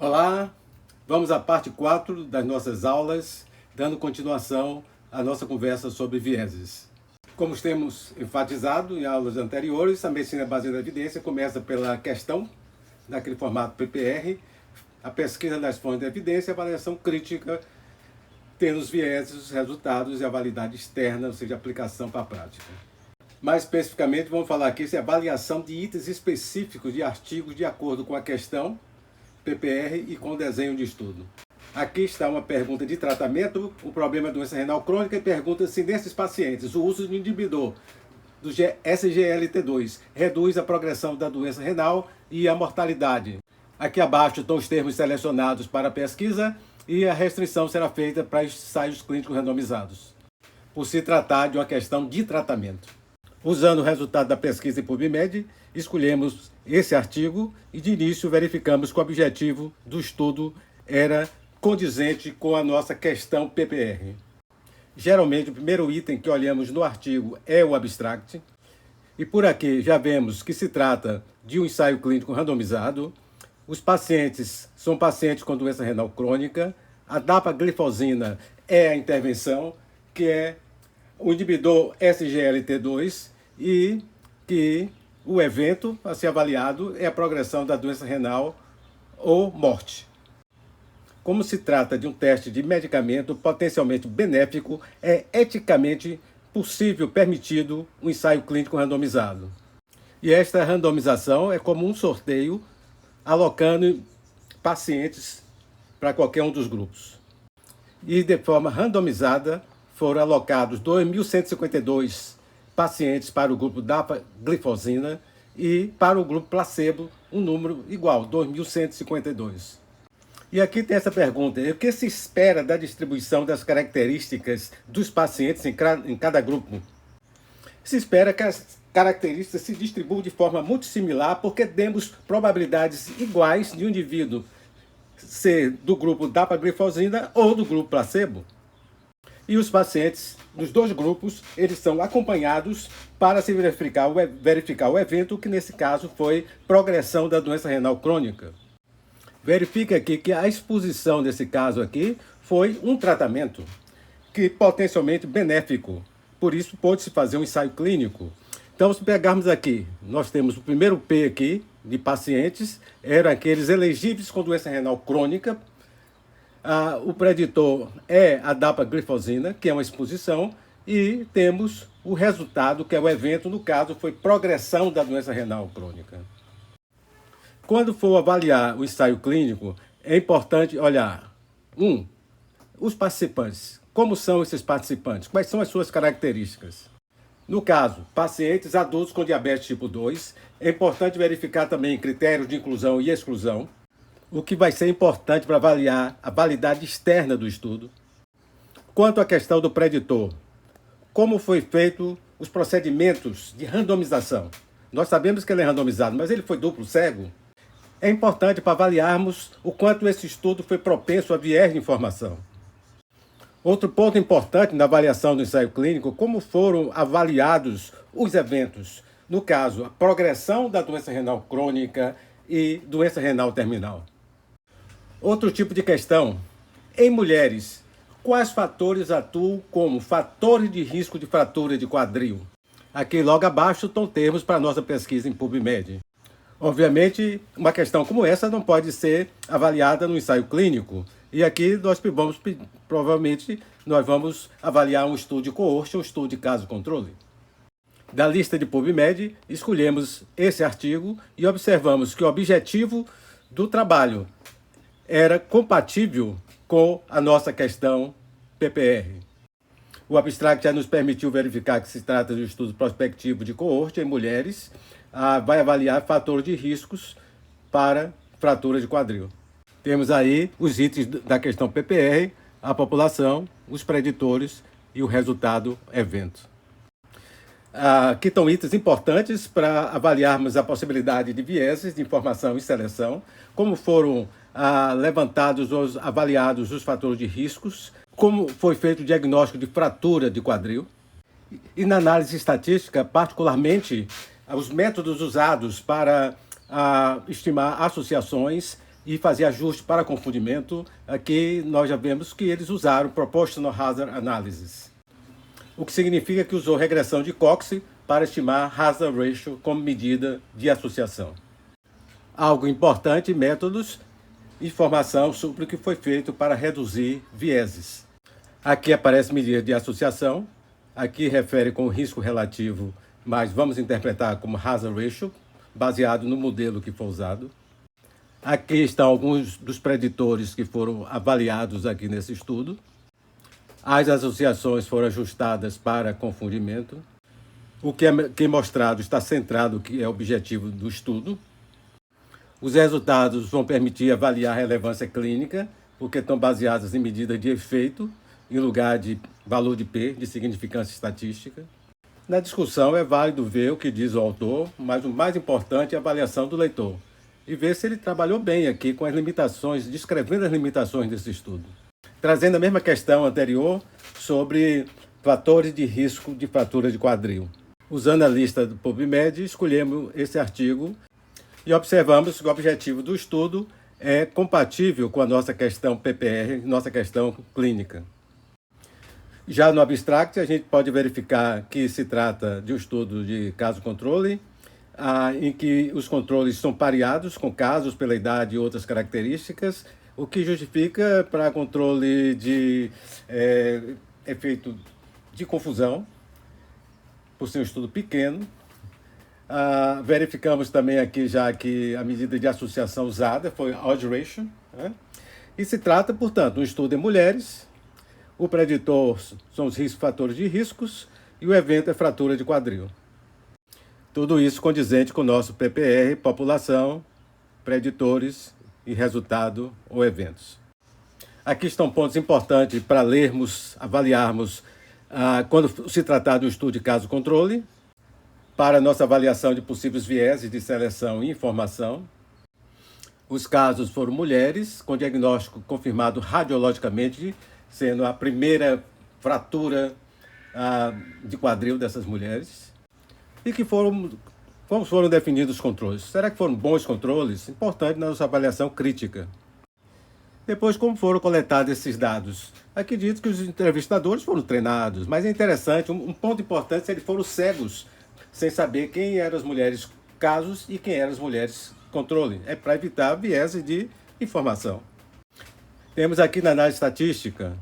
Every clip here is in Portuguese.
Olá, vamos à parte 4 das nossas aulas, dando continuação à nossa conversa sobre vieses. Como temos enfatizado em aulas anteriores, a medicina baseada na evidência começa pela questão, naquele formato PPR, a pesquisa das fontes de evidência, a avaliação crítica, tendo os vieses, os resultados e a validade externa, ou seja, a aplicação para a prática. Mais especificamente, vamos falar aqui sobre a avaliação de itens específicos de artigos de acordo com a questão, PPR e com desenho de estudo. Aqui está uma pergunta de tratamento, o problema é doença renal crônica, e pergunta se nesses pacientes o uso de inibidor do SGLT2 reduz a progressão da doença renal e a mortalidade. Aqui abaixo estão os termos selecionados para a pesquisa e a restrição será feita para ensaios clínicos randomizados, por se tratar de uma questão de tratamento. Usando o resultado da pesquisa em PubMed, escolhemos esse artigo e de início verificamos que o objetivo do estudo era condizente com a nossa questão PPR. Geralmente o primeiro item que olhamos no artigo é o abstract, e por aqui já vemos que se trata de um ensaio clínico randomizado. Os pacientes são pacientes com doença renal crônica, a dapaglifosina é a intervenção, que é o inibidor SGLT2, e que o evento a ser avaliado é a progressão da doença renal ou morte. Como se trata de um teste de medicamento potencialmente benéfico, é eticamente possível, permitido, um ensaio clínico randomizado. E esta randomização é como um sorteio, alocando pacientes para qualquer um dos grupos. E de forma randomizada, foram alocados 2.152 pacientes para o grupo dapaglifosina e para o grupo placebo, um número igual, 2.152. E aqui tem essa pergunta: o que se espera da distribuição das características dos pacientes em cada grupo? Se espera que as características se distribuam de forma muito similar, porque temos probabilidades iguais de um indivíduo ser do grupo dapaglifosina ou do grupo placebo. E os pacientes dos dois grupos, eles são acompanhados para se verificar o evento, que nesse caso foi progressão da doença renal crônica. Verifica aqui que a exposição desse caso aqui foi um tratamento que potencialmente benéfico. Por isso pôde-se fazer um ensaio clínico. Então, se pegarmos aqui, nós temos o primeiro P aqui de pacientes, eram aqueles elegíveis com doença renal crônica. O preditor é a dapaglifosina, que é uma exposição, e temos o resultado, que é o evento, no caso foi progressão da doença renal crônica. Quando for avaliar o ensaio clínico, é importante olhar, os participantes. Como são esses participantes? Quais são as suas características? No caso, pacientes adultos com diabetes tipo 2, é importante verificar também critérios de inclusão e exclusão, o que vai ser importante para avaliar a validade externa do estudo. Quanto à questão do preditor, como foi feito os procedimentos de randomização? Nós sabemos que ele é randomizado, mas ele foi duplo cego. É importante para avaliarmos o quanto esse estudo foi propenso a viés de informação. Outro ponto importante na avaliação do ensaio clínico, como foram avaliados os eventos. No caso, a progressão da doença renal crônica e doença renal terminal. Outro tipo de questão: em mulheres, quais fatores atuam como fatores de risco de fratura de quadril? Aqui logo abaixo estão termos para a nossa pesquisa em PubMed. Obviamente, uma questão como essa não pode ser avaliada no ensaio clínico. E aqui provavelmente nós vamos avaliar um estudo de coorte, um estudo de caso-controle. Da lista de PubMed, escolhemos esse artigo e observamos que o objetivo do trabalho era compatível com a nossa questão PPR. O abstract já nos permitiu verificar que se trata de um estudo prospectivo de coorte em mulheres, vai avaliar fatores de riscos para fratura de quadril. Temos aí os itens da questão PPR, a população, os preditores e o resultado evento. Aqui estão itens importantes para avaliarmos a possibilidade de vieses de informação e seleção, como foram levantados ou avaliados os fatores de riscos, como foi feito o diagnóstico de fratura de quadril. E na análise estatística, particularmente, os métodos usados para estimar associações e fazer ajuste para confundimento. Aqui nós já vemos que eles usaram Proportional Hazard Analysis, o que significa que usou regressão de Cox para estimar Hazard Ratio como medida de associação. Algo importante, métodos, informação sobre o que foi feito para reduzir vieses. Aqui aparece medida de associação, aqui refere com o risco relativo, mas vamos interpretar como Hazard Ratio, baseado no modelo que foi usado. Aqui estão alguns dos preditores que foram avaliados aqui nesse estudo. As associações foram ajustadas para confundimento. O que é mostrado está centrado no que é o objetivo do estudo. Os resultados vão permitir avaliar a relevância clínica, porque estão baseados em medida de efeito, em lugar de valor de P, de significância estatística. Na discussão é válido ver o que diz o autor, mas o mais importante é a avaliação do leitor, e ver se ele trabalhou bem aqui com as limitações, descrevendo as limitações desse estudo. Trazendo a mesma questão anterior sobre fatores de risco de fratura de quadril. Usando a lista do PubMed, escolhemos esse artigo e observamos que o objetivo do estudo é compatível com a nossa questão PPR, nossa questão clínica. Já no abstract, a gente pode verificar que se trata de um estudo de caso-controle, em que os controles são pareados com casos pela idade e outras características, o que justifica para controle de efeito de confusão, por ser um estudo pequeno. Verificamos também aqui já que a medida de associação usada foi Odds Ratio, né? E se trata, portanto, de um estudo em mulheres. O preditor são os fatores de riscos e o evento é fratura de quadril. Tudo isso condizente com o nosso PPR, população, preditores e resultado ou eventos. Aqui estão pontos importantes para lermos, avaliarmos quando se tratar de um estudo de caso-controle, para nossa avaliação de possíveis vieses de seleção e informação. Os casos foram mulheres, com diagnóstico confirmado radiologicamente, sendo a primeira fratura de quadril dessas mulheres. E como foram definidos os controles? Será que foram bons controles? Importante na nossa avaliação crítica. Depois, como foram coletados esses dados? Aqui diz que os entrevistadores foram treinados, mas é interessante, um ponto importante, se eles foram cegos, sem saber quem eram as mulheres casos e quem eram as mulheres controle. É para evitar viés de informação. Temos aqui na análise estatística,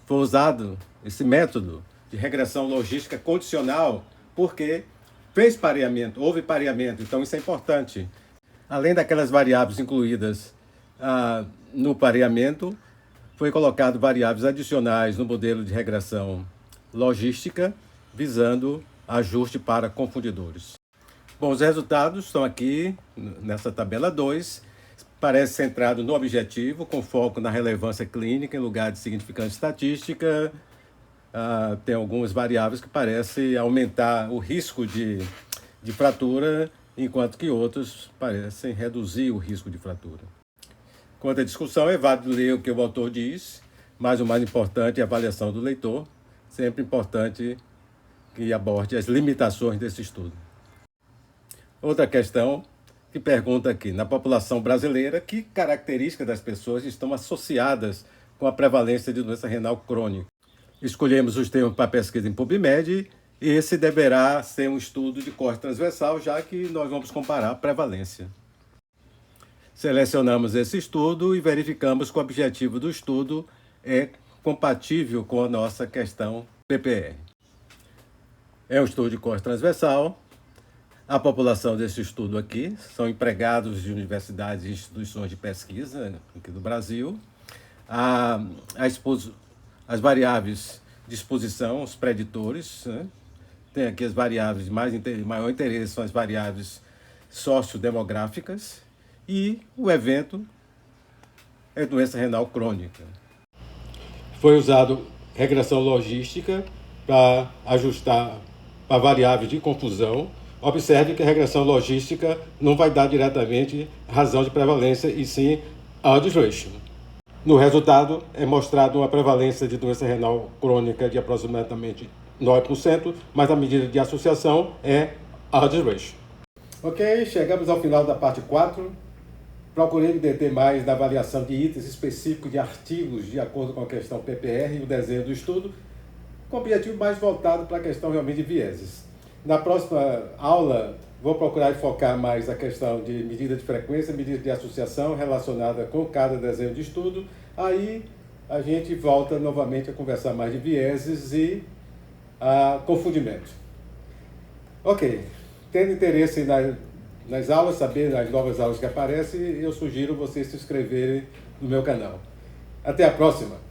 foi usado esse método de regressão logística condicional, porque fez pareamento, houve pareamento, então isso é importante. Além daquelas variáveis incluídas no pareamento, foi colocado variáveis adicionais no modelo de regressão logística, visando ajuste para confundidores. Bom, os resultados estão aqui nessa tabela 2, parece centrado no objetivo, com foco na relevância clínica em lugar de significância estatística. Tem algumas variáveis que parecem aumentar o risco de fratura, enquanto que outros parecem reduzir o risco de fratura. Quanto à discussão, é válido ler o que o autor diz, mas o mais importante é a avaliação do leitor, sempre importante que aborde as limitações desse estudo. Outra questão que pergunta aqui, na população brasileira, que características das pessoas estão associadas com a prevalência de doença renal crônica? Escolhemos os termos para pesquisa em PubMed e esse deverá ser um estudo de corte transversal, já que nós vamos comparar a prevalência. Selecionamos esse estudo e verificamos que o objetivo do estudo é compatível com a nossa questão PPR. É um estudo de corte transversal. A população desse estudo aqui são empregados de universidades e instituições de pesquisa aqui do Brasil. As variáveis de exposição, os preditores, né? Tem aqui as variáveis de maior interesse, são as variáveis sociodemográficas, e o evento é doença renal crônica. Foi usado regressão logística para ajustar para variáveis de confusão. Observe que a regressão logística não vai dar diretamente razão de prevalência, e sim odds ratio. No resultado, é mostrado uma prevalência de doença renal crônica de aproximadamente 9%, mas a medida de associação é odds ratio. Ok, chegamos ao final da parte 4. Procurei me deter mais na avaliação de itens específicos de artigos de acordo com a questão PPR e o desenho do estudo, com objetivo mais voltado para a questão realmente de vieses. Na próxima aula, vou procurar focar mais a questão de medida de frequência, medida de associação relacionada com cada desenho de estudo. Aí a gente volta novamente a conversar mais de vieses e confundimento. Ok, tendo interesse nas aulas, saber as novas aulas que aparecem, eu sugiro vocês se inscreverem no meu canal. Até a próxima!